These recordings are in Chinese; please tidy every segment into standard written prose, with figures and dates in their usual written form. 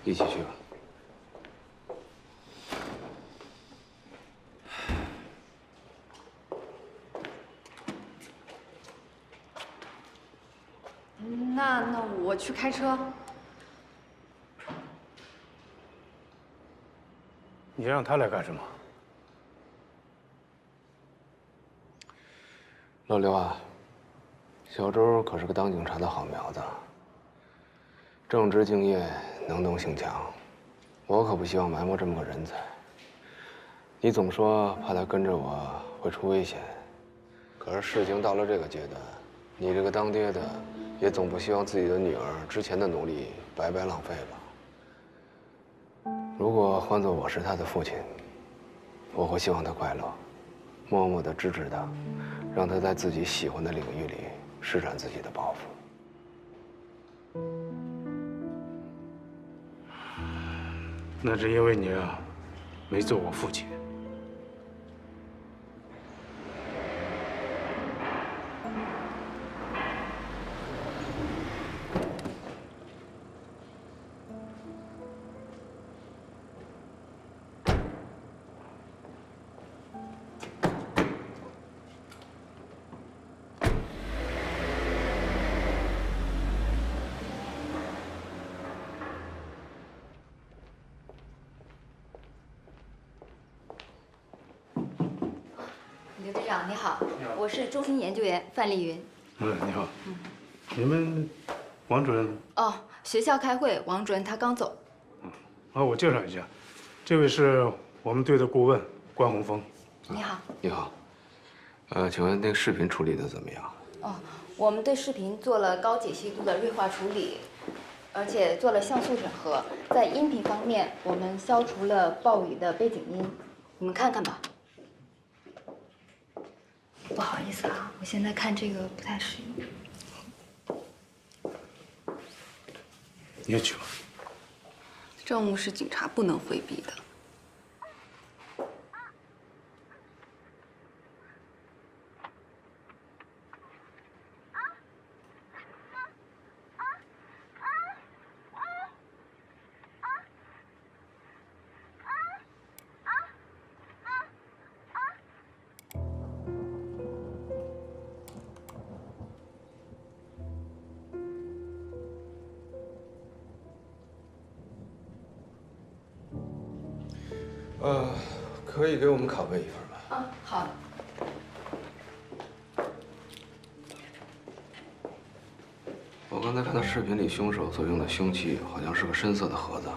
一起去吧。那我去开车。你让他来干什么？老刘啊，小周可是个当警察的好苗子，正直敬业，能动性强。我可不希望埋没这么个人才。你总说怕他跟着我会出危险，可是事情到了这个阶段，你这个当爹的也总不希望自己的女儿之前的努力白白浪费吧？如果换做我是他的父亲，我会希望他快乐，默默地支持他，让他在自己喜欢的领域里施展自己的抱负。那是因为你啊，没做我父亲。刘队长你好，我是中心研究员范丽云。你好。你们王主任？哦，学校开会，王主任他刚走。我介绍一下，这位是我们队的顾问关洪峰。你好。你好。请问那个视频处理的怎么样？哦，我们对视频做了高解析度的锐化处理，而且做了像素整合。在音频方面，我们消除了暴雨的背景音，你们看看吧。不好意思啊，我现在看这个不太适应。你也去吧。政务是警察不能回避的。可以给我们拷贝一份吗？啊，好。我刚才看到视频里凶手所用的凶器好像是个深色的盒子。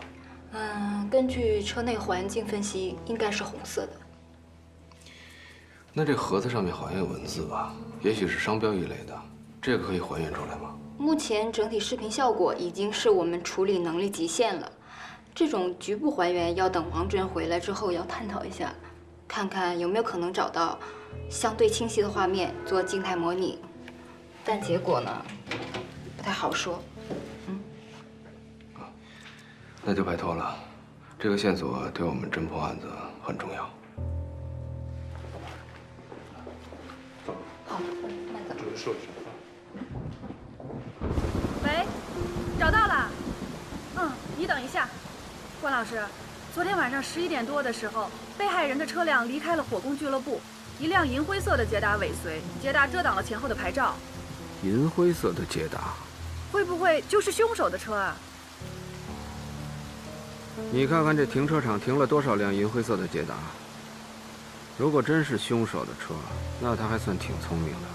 根据车内环境分析，应该是红色的。那这盒子上面好像有文字吧？也许是商标一类的，这个可以还原出来吗？目前整体视频效果已经是我们处理能力极限了。这种局部还原要等王主任回来之后要探讨一下，看看有没有可能找到相对清晰的画面做静态模拟，但结果呢，不太好说。那就拜托了，这个线索对我们侦破案子很重要。好，慢走。主任说一声。喂，找到了。你等一下，关老师，昨天晚上11点多的时候，被害人的车辆离开了火攻俱乐部，一辆银灰色的捷达尾随，捷达遮挡了前后的牌照。银灰色的捷达，会不会就是凶手的车啊？你看看这停车场停了多少辆银灰色的捷达？如果真是凶手的车，那他还算挺聪明的。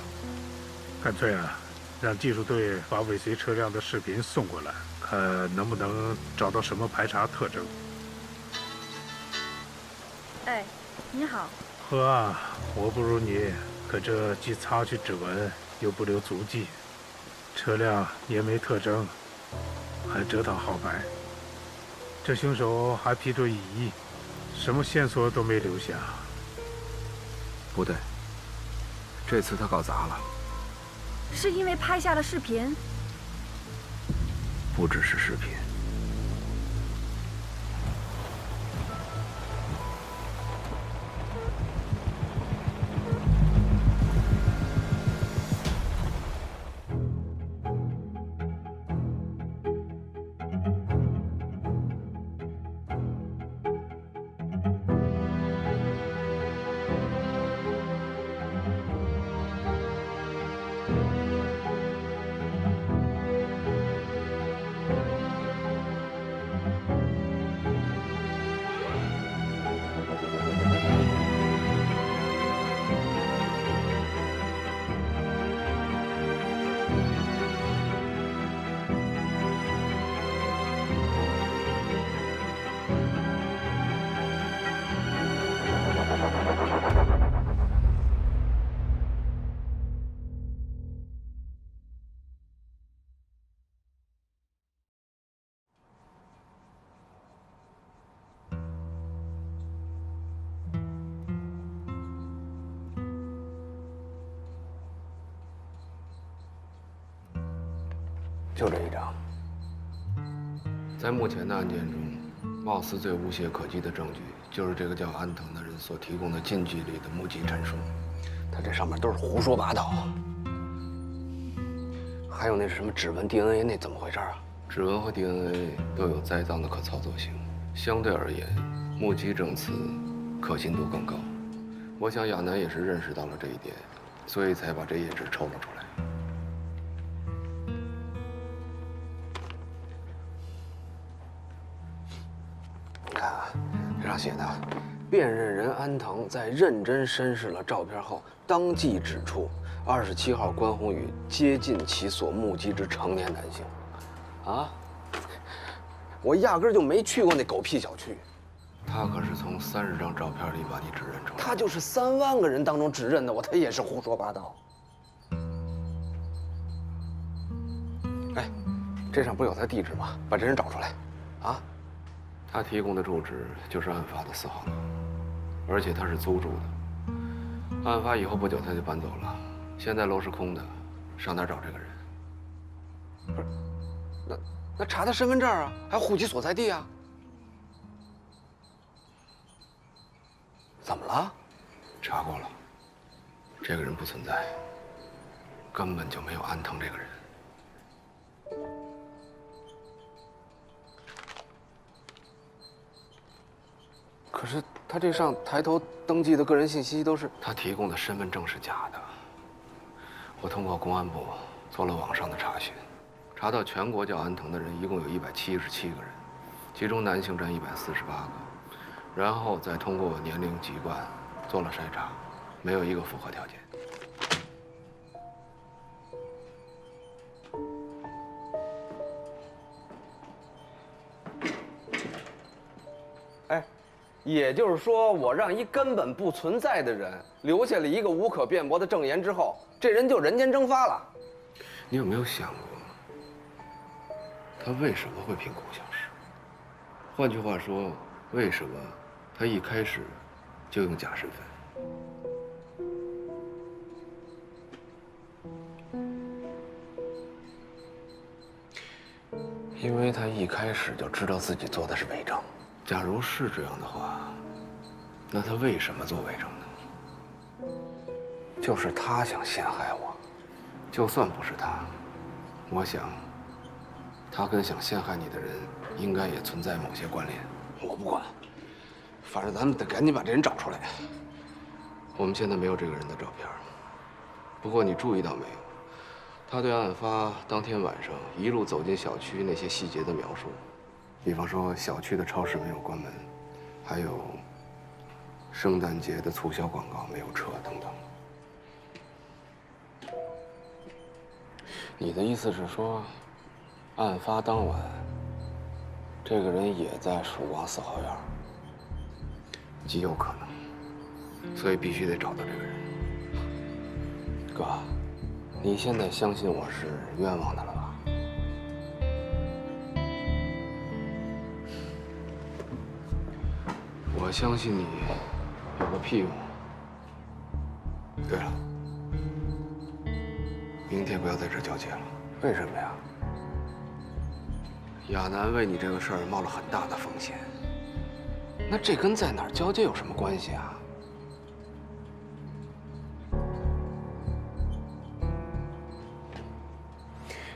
干脆啊，让技术队把尾随车辆的视频送过来，看能不能找到什么排查特征。哎，你好。呵啊，我不如你，可这既擦去指纹，又不留足迹，车辆也没特征，还折腾好白。这凶手还批准异议，什么线索都没留下。不对，这次他搞砸了。是因为拍下了视频？不只是视频。就这一张。在目前的案件中，貌似最无懈可击的证据，就是这个叫安藤的人所提供的近距离的目击陈述。他这上面都是胡说八道。还有那是什么指纹、DNA， 那怎么回事啊？指纹和 DNA 都有栽赃的可操作性，相对而言，目击证词可信度更高。我想亚楠也是认识到了这一点，所以才把这页纸抽了出来。你看啊，这上写的，辨认人安藤在认真审视了照片后，当即指出27号关宏宇接近其所目击之成年男性。啊，我压根就没去过那狗屁小区。他可是从30张照片里把你指认出来。他就是3万个人当中指认的我，他也是胡说八道。哎，这上不有他地址吗？把这人找出来，啊？他提供的住址就是案发的4号楼，而且他是租住的。案发以后不久他就搬走了，现在楼是空的，上哪儿找这个人？不是，那查他身份证啊，还有户籍所在地啊。怎么了？查过了，这个人不存在，根本就没有安藤这个人。可是他这上抬头登记的个人信息都是他提供的身份证是假的。我通过公安部做了网上的查询，查到全国叫安藤的人一共有177个人，其中男性占148个，然后再通过年龄籍贯做了筛查，没有一个符合条件。哎。也就是说，我让一根本不存在的人留下了一个无可辩驳的证言之后，这人就人间蒸发了。你有没有想过，他为什么会凭空消失？换句话说，为什么他一开始就用假身份？因为他一开始就知道自己做的是伪证。假如是这样的话，那他为什么做伪证呢？就是他想陷害我。就算不是他，我想，他跟想陷害你的人应该也存在某些关联。我不管，反正咱们得赶紧把这人找出来。我们现在没有这个人的照片，不过你注意到没有，他对案发当天晚上一路走进小区那些细节的描述。比方说，小区的超市没有关门，还有圣诞节的促销广告没有撤等等。你的意思是说，案发当晚，这个人也在曙光4号院？极有可能，所以必须得找到这个人。哥，你现在相信我是冤枉的了吧？我相信你有个屁用。对了，明天不要在这儿交接了。为什么呀？亚楠为你这个事儿冒了很大的风险，那这跟在哪儿交接有什么关系啊？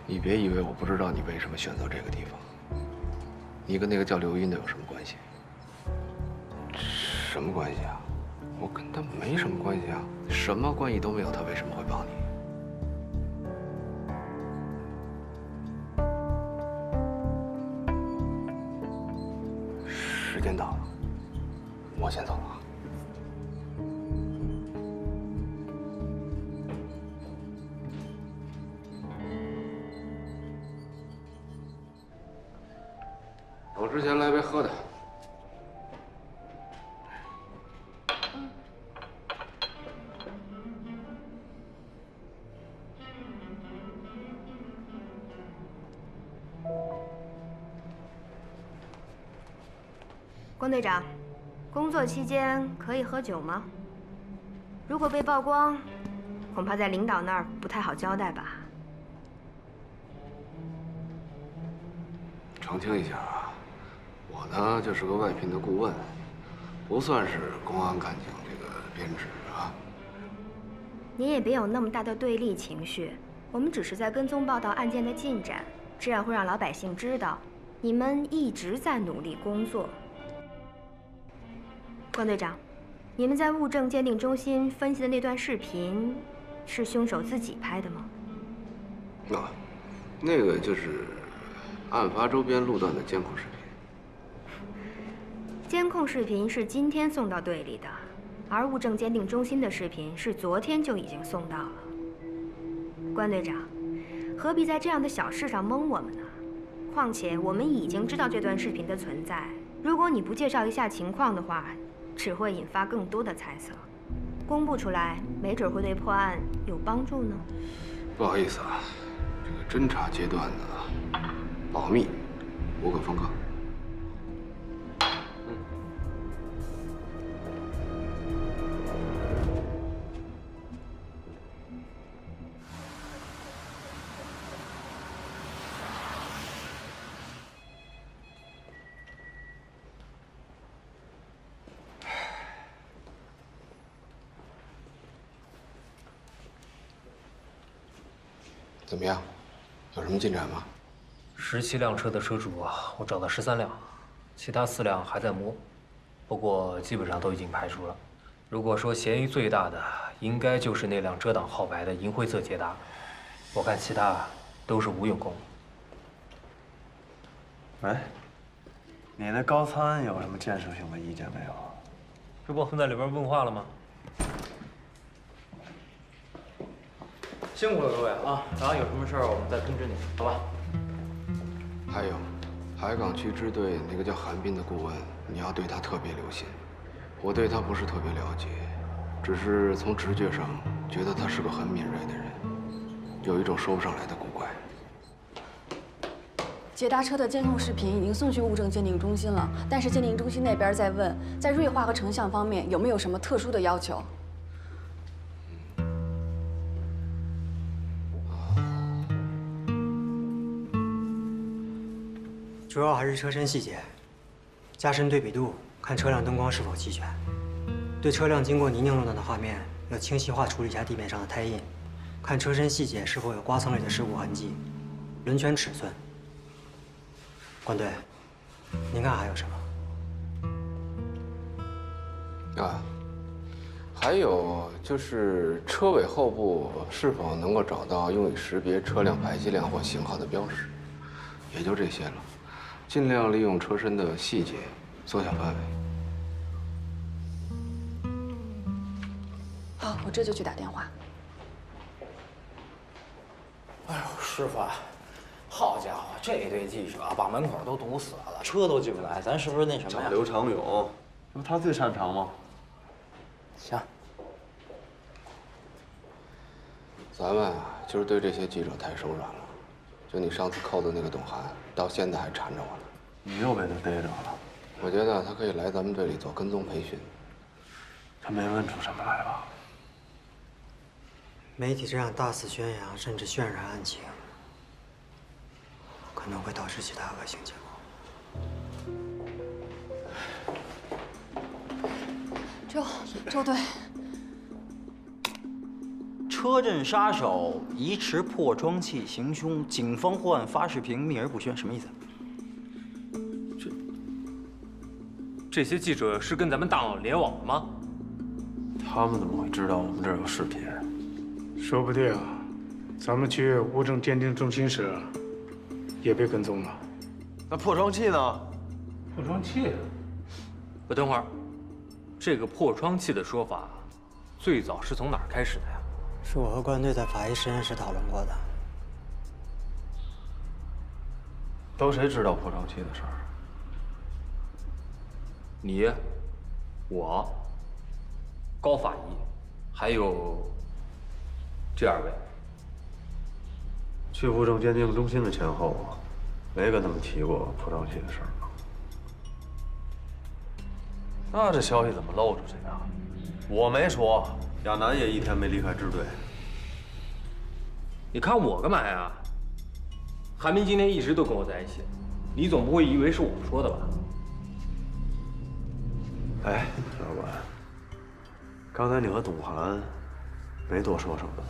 你别以为我不知道你为什么选择这个地方。你跟那个叫刘英的有什么关系？什么关系啊？我跟他没什么关系啊，什么关系都没有，他为什么会帮你？时间到了，我先走了。走之前来杯喝的。关队长，工作期间可以喝酒吗？如果被曝光，恐怕在领导那儿不太好交代吧。澄清一下啊，我呢就是个外聘的顾问，不算是公安干警这个编制啊。你也别有那么大的对立情绪，我们只是在跟踪报道案件的进展，这样会让老百姓知道你们一直在努力工作。关队长，你们在物证鉴定中心分析的那段视频，是凶手自己拍的吗？啊，那个就是案发周边路段的监控视频。监控视频是今天送到队里的，而物证鉴定中心的视频是昨天就已经送到了。关队长，何必在这样的小事上蒙我们呢？况且我们已经知道这段视频的存在，如果你不介绍一下情况的话，只会引发更多的猜测。公布出来，没准会对破案有帮助呢。不好意思啊，这个侦查阶段呢，保密，无可奉告。怎么样？有什么进展吗？17辆车的车主啊，我找到13辆，其他4辆还在摸，不过基本上都已经排除了。如果说嫌疑最大的，应该就是那辆遮挡号牌的银灰色捷达，我看其他都是无用功。喂，你那高参有什么建设性的意见没有？这不在里边问话了吗？辛苦了各位啊！然后有什么事儿我们再通知你，好吧？还有，海港区支队那个叫韩斌的顾问，你要对他特别留心。我对他不是特别了解，只是从直觉上觉得他是个很敏锐的人，有一种说不上来的古怪。捷达车的监控视频已经送去物证鉴定中心了，但是鉴定中心那边在问，在锐化和成像方面有没有什么特殊的要求？主要还是车身细节，加深对比度，看车辆灯光是否齐全。对车辆经过泥泞路段的画面，要清晰化处理一下地面上的胎印，看车身细节是否有刮蹭类的事故痕迹，轮圈尺寸。关队，您看还有什么？啊，还有就是车尾后部是否能够找到用以识别车辆排气量或型号的标识，也就这些了。尽量利用车身的细节缩小范围。好，我这就去打电话。哎呦，师傅，好家伙，这堆记者把门口都堵死了，车都进不来，咱是不是那什么呀？找刘长勇，这不他最擅长吗？行。咱们啊，就是对这些记者太手软了。就你上次扣的那个董涵，到现在还缠着我呢。你又被他逮着了。我觉得他可以来咱们这里做跟踪培训。他没问出什么来吧？媒体这样大肆宣扬，甚至渲染案情，可能会导致其他恶性结果。周队，车震杀手疑持破窗器行凶，警方获案发视频秘而不宣，什么意思？这些记者是跟咱们大脑联网了吗？他们怎么会知道我们这儿有视频？说不定，咱们去物证鉴定中心时，也被跟踪了。那破窗器呢？破窗器？我等会儿，这个破窗器的说法，最早是从哪儿开始的呀？是我和关队在法医实验室讨论过的。都谁知道破窗器的事儿？你、我、高法医，还有这2位。去物证鉴定中心的前后啊，没跟他们提过破窗器的事儿吗？那这消息怎么漏出去的？我没说，亚楠也1天没离开支队。你看我干嘛呀？韩明今天一直都跟我在一起，你总不会以为是我说的吧？哎，老管，刚才你和董涵没多说什么吧？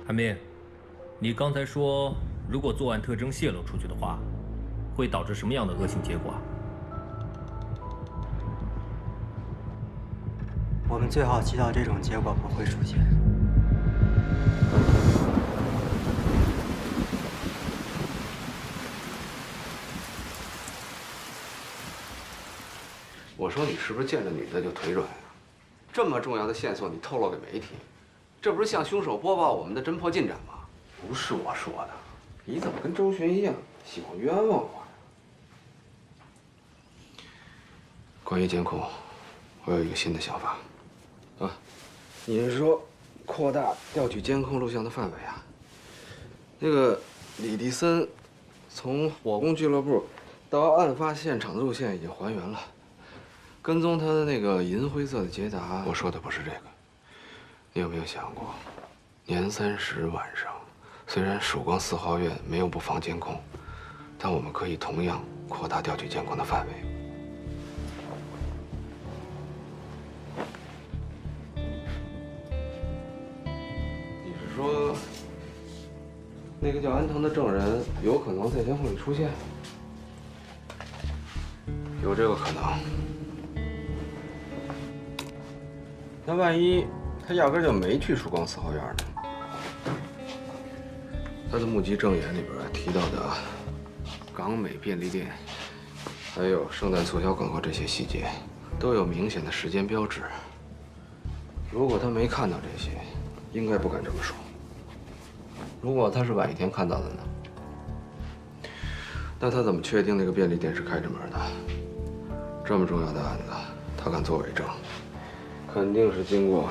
韩斌，你刚才说，如果作案特征泄露出去的话，会导致什么样的恶性结果？我们最好祈祷这种结果不会出现。我说你是不是见着女的就腿软呀？这么重要的线索你透露给媒体，这不是向凶手播报我们的侦破进展吗？不是我说的，你怎么跟周旋一样，喜欢冤枉我呀？关于监控，我有一个新的想法。啊，你是说扩大调取监控录像的范围啊？那个李迪森从火攻俱乐部到案发现场的路线已经还原了。跟踪他的那个银灰色的捷达，我说的不是这个。你有没有想过，年30晚上，虽然曙光4号院没有布防监控，但我们可以同样扩大调取监控的范围。你是说，那个叫安藤的证人有可能在监控里出现？有这个可能。那万一他压根就没去曙光4号院呢？他的目击证言里边提到的港美便利店，还有圣诞促销广告这些细节，都有明显的时间标志。如果他没看到这些，应该不敢这么说。如果他是晚一天看到的呢？那他怎么确定那个便利店是开着门的？这么重要的案子，他敢作伪证？肯定是经过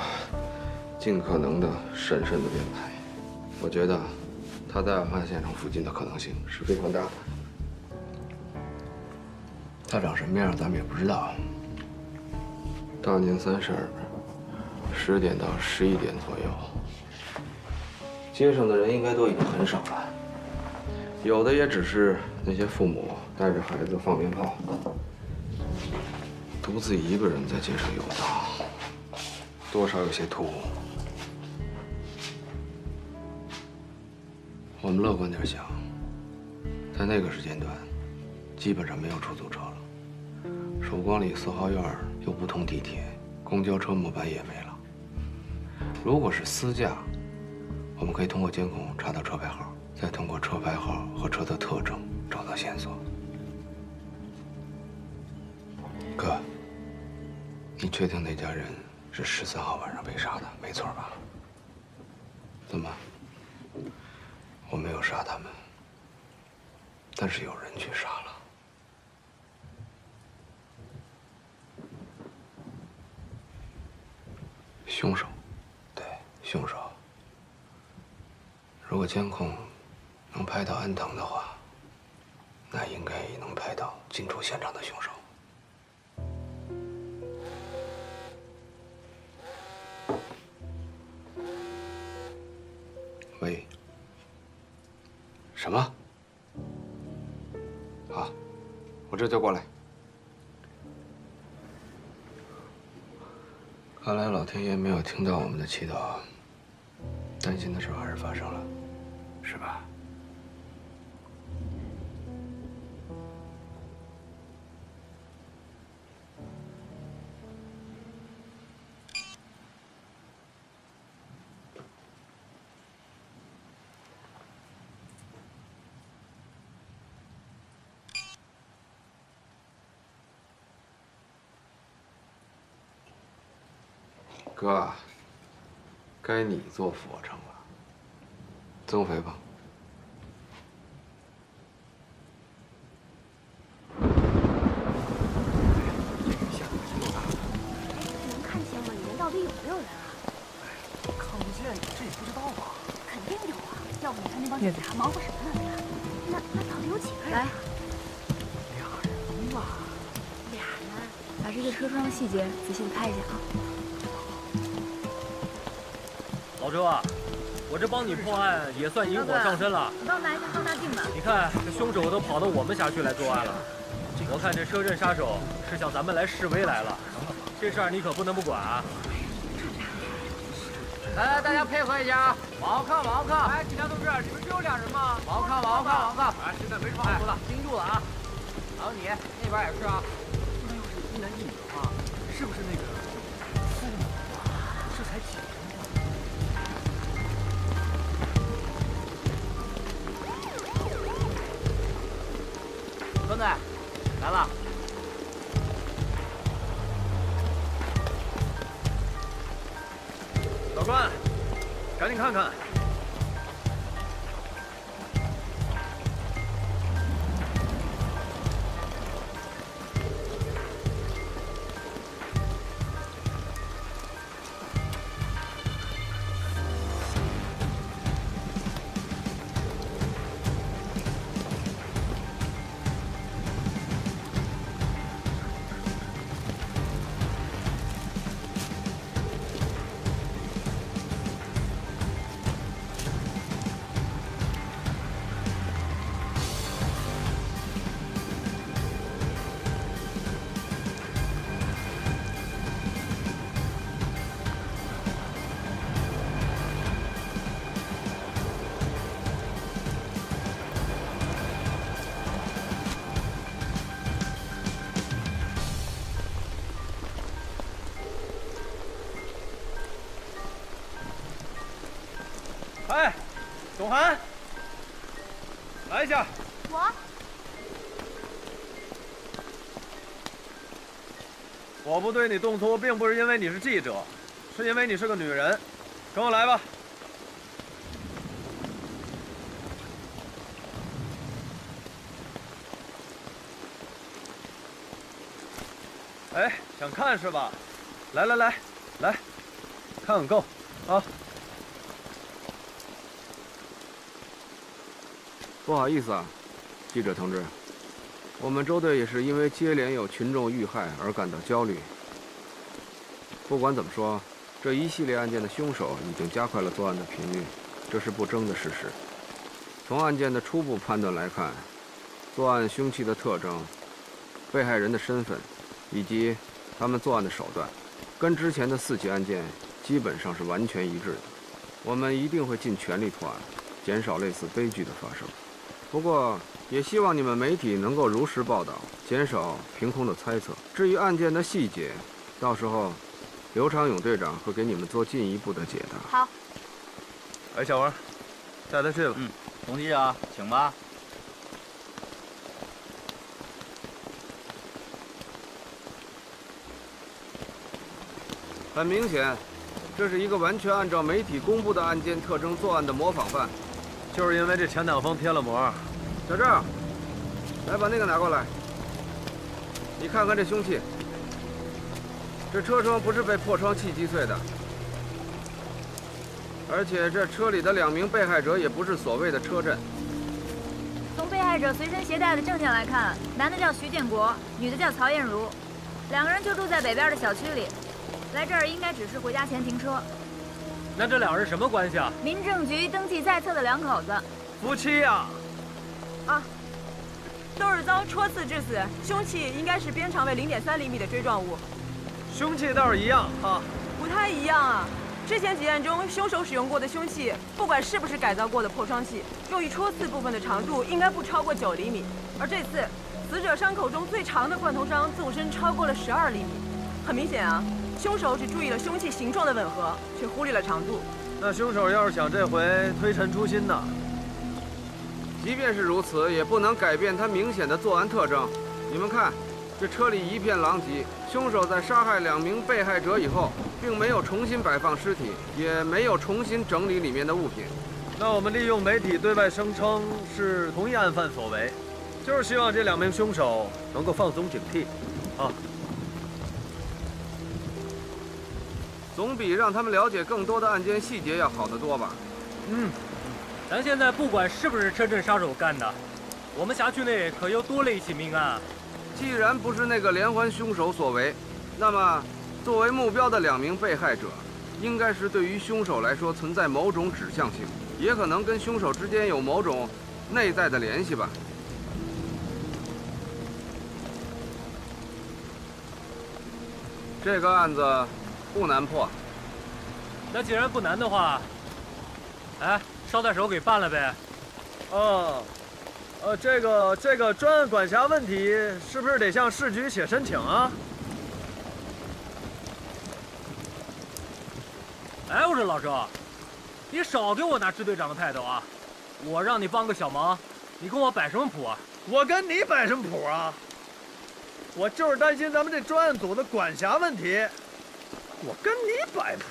尽可能的审慎的编排。我觉得他在案发现场附近的可能性是非常大的。他长什么样咱们也不知道。大年30，10点到11点左右，街上的人应该都已经很少了，有的也只是那些父母带着孩子放鞭炮，独自一个人在街上游荡。多少有些突兀。我们乐观点想，在那个时间段，基本上没有出租车了。曙光里4号院又不通地铁，公交车末班也没了。如果是私驾，我们可以通过监控查到车牌号，再通过车牌号和车的特征找到线索。哥，你确定那家人是13号晚上被杀的，没错吧？怎么？我没有杀他们，但是有人去杀了。凶手，对，凶手。如果监控能拍到安藤的话，那应该也能拍到进出现场的凶手。喂。什么？好，我这就过来。看来老天爷没有听到我们的祈祷，担心的事还是发生了，是吧？哥，该你做俯卧撑了，增肥吧。能看清吗？里面到底有没有人啊？看不见，这也不知道啊。肯定有啊，要不你看那帮警察忙活什么呢？那到底有几个人？来，俩人吧。俩人。把这个车窗的细节仔细的拍一下啊。老周啊，我这帮你破案也算引火上身了。你帮我拿一下放大镜吧。你看这凶手都跑到我们辖区来作案了，我看这车震杀手是向咱们来示威来了。这事儿你可不能不管啊！来，大家配合一下啊！往后靠，往后靠！哎，警察同志，你们只有2人吗？往后靠，往后靠，往后靠！哎，现在没什么好说的，盯住了啊！还有你那边也是啊！不能又是一男一女的话，是不是那个父母这才几天？孙子，来了。老关，赶紧看看。哎，董涵，来一下。我不对你动粗，并不是因为你是记者，是因为你是个女人。跟我来吧。哎，想看是吧？来，看够啊！不好意思啊，记者同志，我们周队也是因为接连有群众遇害而感到焦虑。不管怎么说，这一系列案件的凶手已经加快了作案的频率，这是不争的事实。从案件的初步判断来看，作案凶器的特征、被害人的身份以及他们作案的手段，跟之前的4起案件基本上是完全一致的。我们一定会尽全力破案，减少类似悲剧的发生。不过，也希望你们媒体能够如实报道，减少凭空的猜测。至于案件的细节，到时候刘长勇队长会给你们做进一步的解答。好。哎，小王，带他去吧。董记者，请吧。很明显，这是一个完全按照媒体公布的案件特征作案的模仿犯。就是因为这前挡风贴了膜。小郑，来把那个拿过来。你看看这凶器，这车窗不是被破窗器击碎的，而且这车里的2名被害者也不是所谓的车震。从被害者随身携带的证件来看，男的叫徐建国，女的叫曹艳茹，2个人就住在北边的小区里，来这儿应该只是回家前停车。那这2人什么关系啊？民政局登记在册的2口子，夫妻呀。啊，都是遭戳刺致死，凶器应该是边长为0.3厘米的锥状物。凶器倒是一样啊。不太一样啊。之前几案中，凶手使用过的凶器，不管是不是改造过的破窗器，用于戳刺部分的长度应该不超过9厘米，而这次死者伤口中最长的贯通伤纵深超过了12厘米。很明显啊，凶手只注意了凶器形状的吻合，却忽略了长度。那凶手要是想这回推陈出新呢？即便是如此，也不能改变他明显的作案特征。你们看，这车里一片狼藉，凶手在杀害2名被害者以后，并没有重新摆放尸体，也没有重新整理里面的物品。那我们利用媒体对外声称是同一案犯所为，就是希望这2名凶手能够放松警惕，啊。总比让他们了解更多的案件细节要好得多吧？咱现在不管是不是车震杀手干的，我们辖区内可又多了1起命案。既然不是那个连环凶手所为，那么作为目标的2名被害者，应该是对于凶手来说存在某种指向性，也可能跟凶手之间有某种内在的联系吧。这个案子不难破。那既然不难的话，哎，捎带手给办了呗。这个专案管辖问题是不是得向市局写申请啊？哎，我说老周，你少给我拿支队长的态度啊！我让你帮个小忙，你跟我摆什么谱啊？我跟你摆什么谱啊？我就是担心咱们这专案组的管辖问题，我跟你摆谱。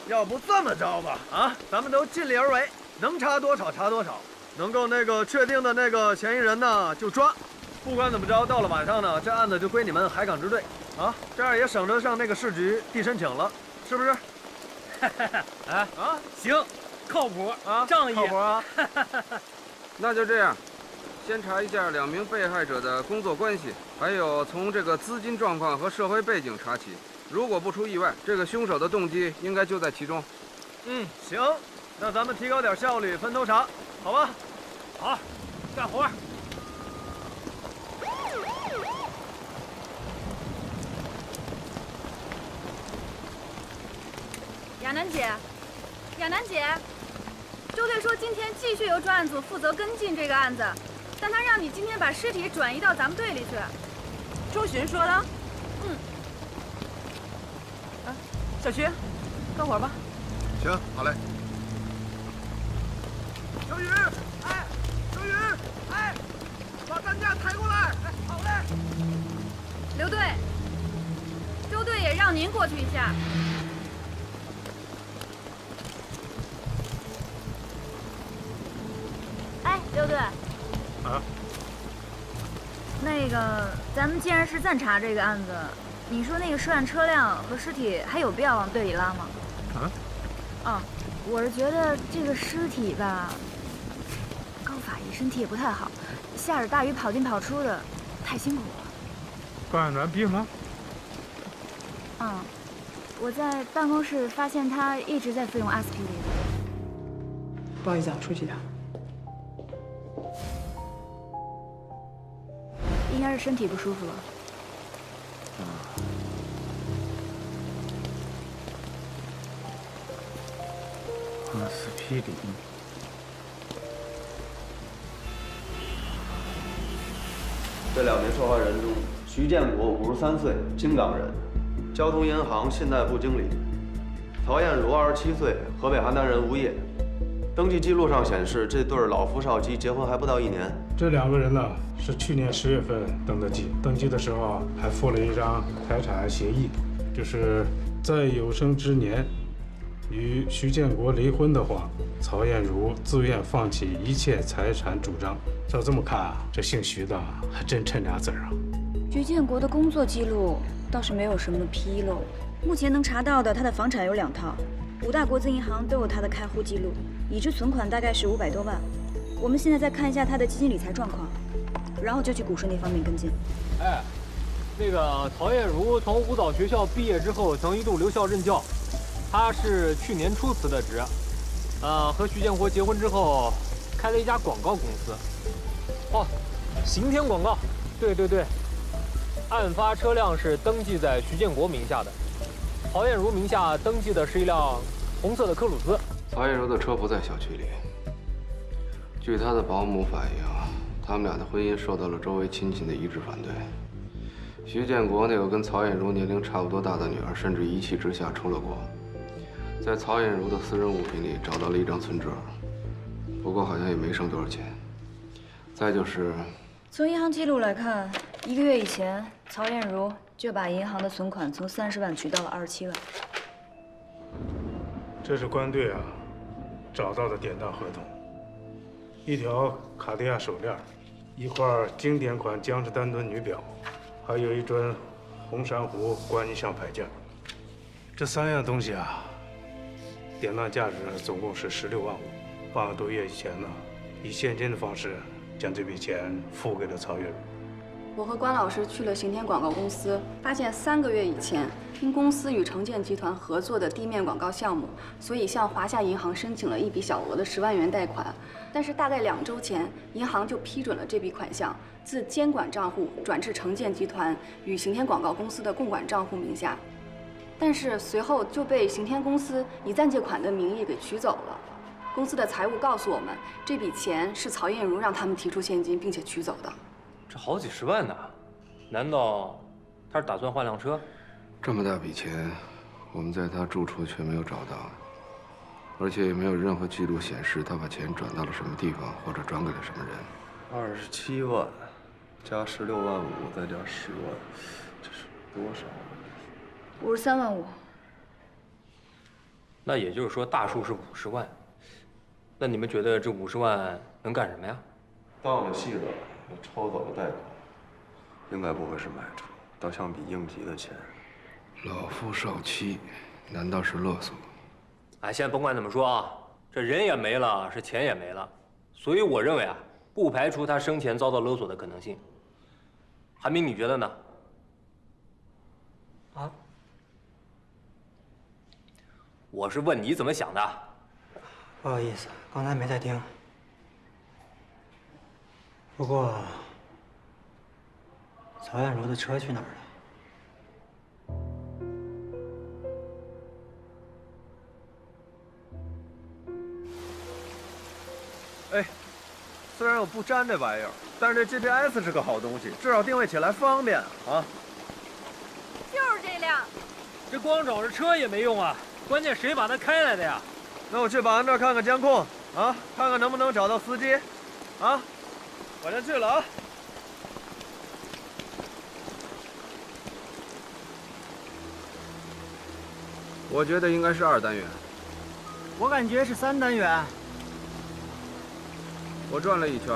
要不这么着吧，啊，咱们都尽力而为，能查多少查多少，能够确定的那个嫌疑人呢就抓。不管怎么着，到了晚上呢，这案子就归你们海港支队，啊，这样也省得上那个市局递申请了，是不是？哎啊，行，靠谱啊，仗义，靠谱啊。那就这样，先查一下2名被害者的工作关系，还有从这个资金状况和社会背景查起。如果不出意外，这个凶手的动机应该就在其中。行，那咱们提高点效率，分头查，好吧？好，干活。亚楠姐，亚楠姐，周队说今天继续由专案组负责跟进这个案子，但他让你今天把尸体转移到咱们队里去。周巡说的。小徐，干活吧。行，好嘞。小雨，哎，小雨，哎，把担架抬过来。哎，好嘞。刘队，周队也让您过去一下。哎，刘队。啊。那个，咱们既然是暂查这个案子。你说那个涉案车辆和尸体还有必要往队里拉吗？我是觉得这个尸体吧，高法医身体也不太好，下着大雨跑进跑出的，太辛苦了。感染病了？我在办公室发现他一直在服用阿司匹林。不好意思啊，出去一下。应该是身体不舒服了。阿司匹林。这2名受害人中，徐建国53岁，京港人，交通银行信贷部经理；曹艳茹27岁，河北邯郸人，无业。登记记录上显示，这对老夫少妻结婚还不到1年。这2个人呢，是去年10月份登的记，登记的时候还附了一张财产协议，就是在有生之年与徐建国离婚的话，曹艳茹自愿放弃一切财产主张。照这么看啊，这姓徐的还真趁俩字儿啊。徐建国的工作记录倒是没有什么纰漏，目前能查到的，他的房产有2套，5大国资银行都有他的开户记录，已知存款大概是500多万。我们现在再看一下他的基金理财状况，然后就去股市那方面跟进。哎，那个曹艳茹从舞蹈学校毕业之后，曾一度留校任教。她是去年初辞的职，和徐建国结婚之后，开了一家广告公司。哦，刑天广告，对对对。案发车辆是登记在徐建国名下的，曹艳茹名下登记的是一辆红色的科鲁兹。曹艳茹的车不在小区里。据她的保姆反映，他们俩的婚姻受到了周围亲戚的一致反对。徐建国那个跟曹艳茹年龄差不多大的女儿，甚至一气之下出了国。在曹艳茹的私人物品里找到了一张存折，不过好像也没剩多少钱。再就是，从银行记录来看，1个月以前，曹艳茹就把银行的存款从30万取到了27万。这是关队啊找到的典当合同，一条卡地亚手链，一块经典款江诗丹顿女表，还有一尊红珊瑚观音像牌件。这3样东西啊，典当价值总共是16万5。半个多月以前呢，以现金的方式将这笔钱付给了曹月茹。我和关老师去了刑天广告公司，发现3个月以前，因公司与城建集团合作的地面广告项目，所以向华夏银行申请了一笔小额的10万元贷款。但是大概2周前，银行就批准了这笔款项自监管账户转至城建集团与刑天广告公司的共管账户名下，但是随后就被刑天公司以暂借款的名义给取走了。公司的财务告诉我们，这笔钱是曹艳茹让他们提出现金并且取走的。这好几10万呢，难道他是打算换辆车？这么大笔钱，我们在他住处却没有找到，而且也没有任何记录显示他把钱转到了什么地方，或者转给了什么人。27万，加16万5，再加10万，这是多少？53万5。那也就是说，大数是50万。那你们觉得这50万能干什么呀？当了戏的，抽走了贷款，应该不会是买车，倒像笔应急的钱。老夫少妻，难道是勒索？哎，现在甭管怎么说啊，这人也没了，是钱也没了，所以我认为啊，不排除他生前遭到勒索的可能性。韩冰，你觉得呢？啊？我是问你怎么想的。不好意思，刚才没在听。不过，曹艳茹的车去哪儿了？哎，虽然我不沾这玩意儿，但是这 GPS 是个好东西，至少定位起来方便啊。就是这辆。这光找着车也没用啊，关键谁把它开来的呀？那我去保安这儿看看监控啊，看看能不能找到司机，啊，我先去了啊。我觉得应该是2单元。我感觉是3单元。我转了一圈，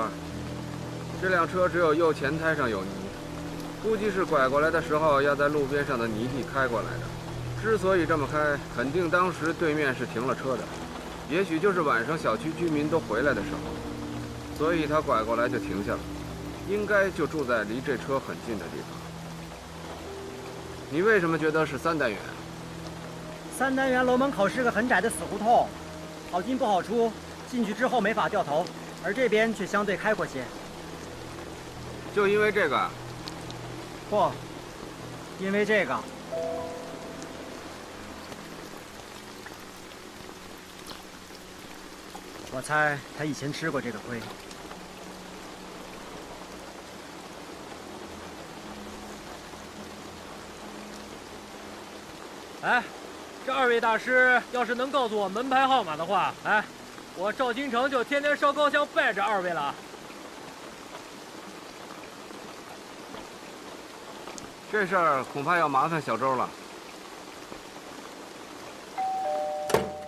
这辆车只有右前胎上有泥，估计是拐过来的时候要在路边上的泥地开过来的。之所以这么开，肯定当时对面是停了车的，也许就是晚上小区居民都回来的时候，所以他拐过来就停下了，应该就住在离这车很近的地方。你为什么觉得是3单元？3单元楼门口是个很窄的死胡同，好进不好出，进去之后没法掉头，而这边却相对开阔些。就因为这个？不，因为这个。我猜他以前吃过这个亏。哎，这2位大师要是能告诉我门牌号码的话，哎，我赵金城就天天烧高香拜着2位了。这事儿恐怕要麻烦小周了。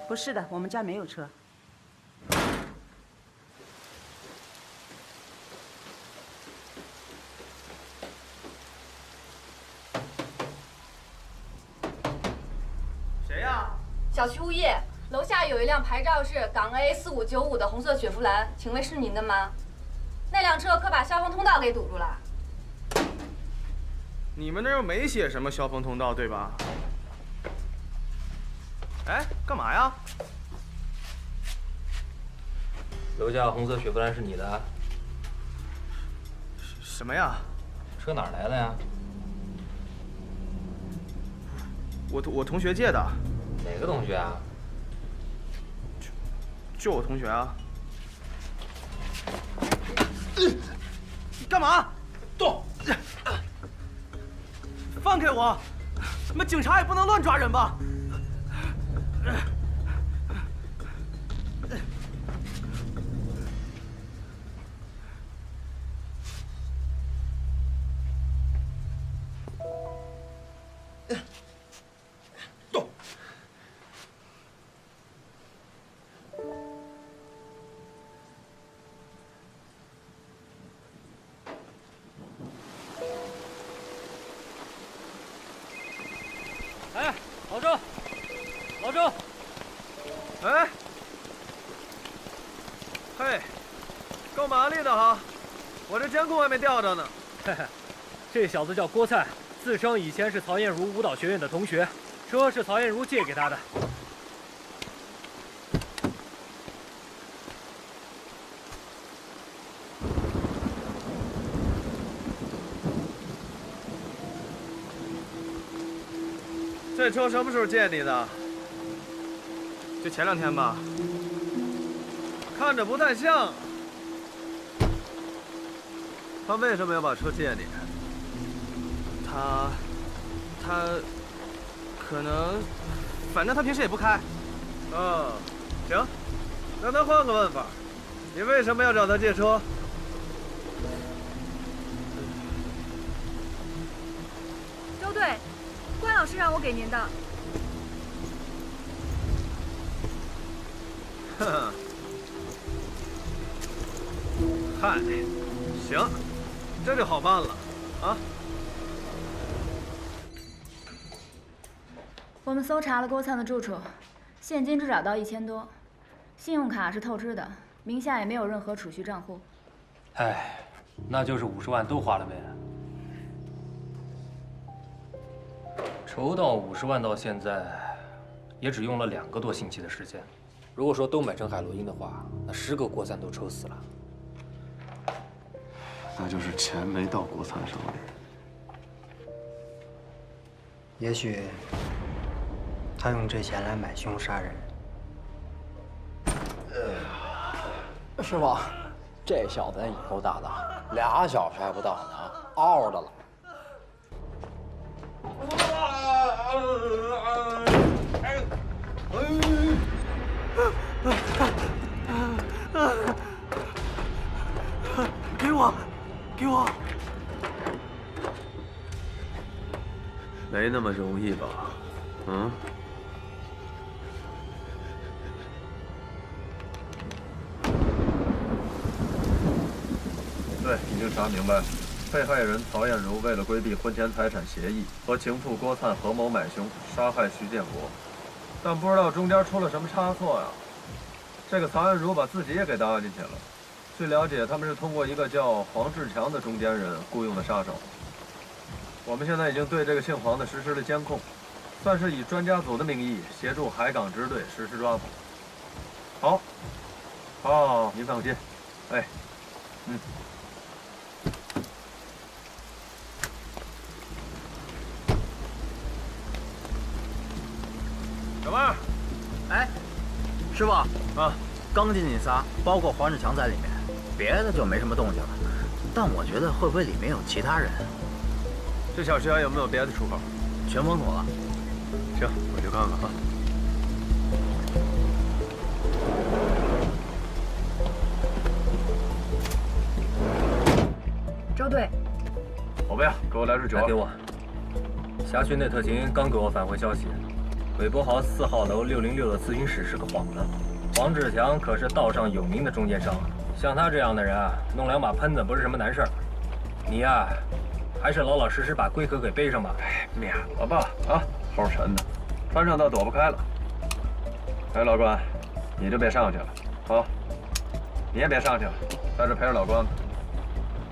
不是的，我们家没有车。谁呀？小区物业，楼下有一辆牌照是港 A4595的红色雪佛兰，请问是您的吗？那辆车可把消防通道给堵住了。你们那又没写什么消防通道，对吧？哎，干嘛呀？楼下红色雪佛兰是你的？什么呀？车哪儿来的呀？我同学借的。哪个同学啊？就我同学啊。你干嘛？动！放开我！你们警察也不能乱抓人吧？动！哎，老周，老周，哎，嘿，够麻利的哈！我这监控还没调着呢。嘿嘿，这小子叫郭灿，自称以前是曹艳茹舞蹈学院的同学，车是曹艳茹借给他的。这车什么时候借你的？就前2天吧。看着不太像。他为什么要把车借你？他可能，反正他平时也不开。行，让他换个问法。你为什么要找他借车？周队，关老师让我给您的。哼，嗨，行，这就好办了，啊。我们搜查了郭灿的住处，现金只找到1000多，信用卡是透支的，名下也没有任何储蓄账户。哎，那就是50万都花了呗。筹到50万到现在，也只用了2个多星期的时间。如果说都买成海洛因的话，那10个郭灿都抽死了。那就是钱没到郭灿手里。也许他用这钱来买凶杀人。师傅，这小子以后大大，2小时还不到呢，嗷的了。给我！没那么容易吧？对，已经查明白了。被害人曹艳茹为了规避婚前财产协议，和情妇郭灿合谋买凶，杀害徐建国。但不知道中间出了什么差错呀？这个曹艳茹把自己也给搭进去了。据了解，他们是通过一个叫黄志强的中间人雇佣的杀手。我们现在已经对这个姓黄的实施了监控，算是以专家组的名义协助海港支队实施抓捕。好，您放心。哎，小妹，哎，师傅啊，刚进去仨，包括黄志强在里面。别的就没什么动静了，但我觉得会不会里面有其他人？这小区还有没有别的出口？全封锁了。行，我去看看啊。周队，宝贝啊，给我来支酒。来给我。辖区内特勤刚给我返回消息，韦伯豪4号楼606的咨询室是个幌子。黄志强可是道上有名的中间商。像他这样的人啊，弄2把喷子不是什么难事儿。你呀，还是老老实实把龟壳给背上吧。免了吧，齁沉的，穿上倒躲不开了。哎，老关，你就别上去了，好，你也别上去了，在这陪着老关吧。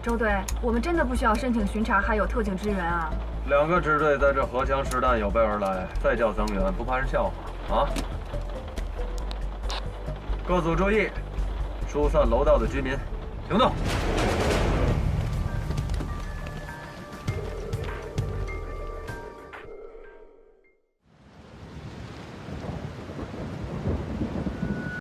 周队，我们真的不需要申请巡查，还有特警支援啊。 2个支队在这荷枪实弹有备而来，再叫增援，不怕人笑话啊！各组注意，疏散楼道的居民，行动！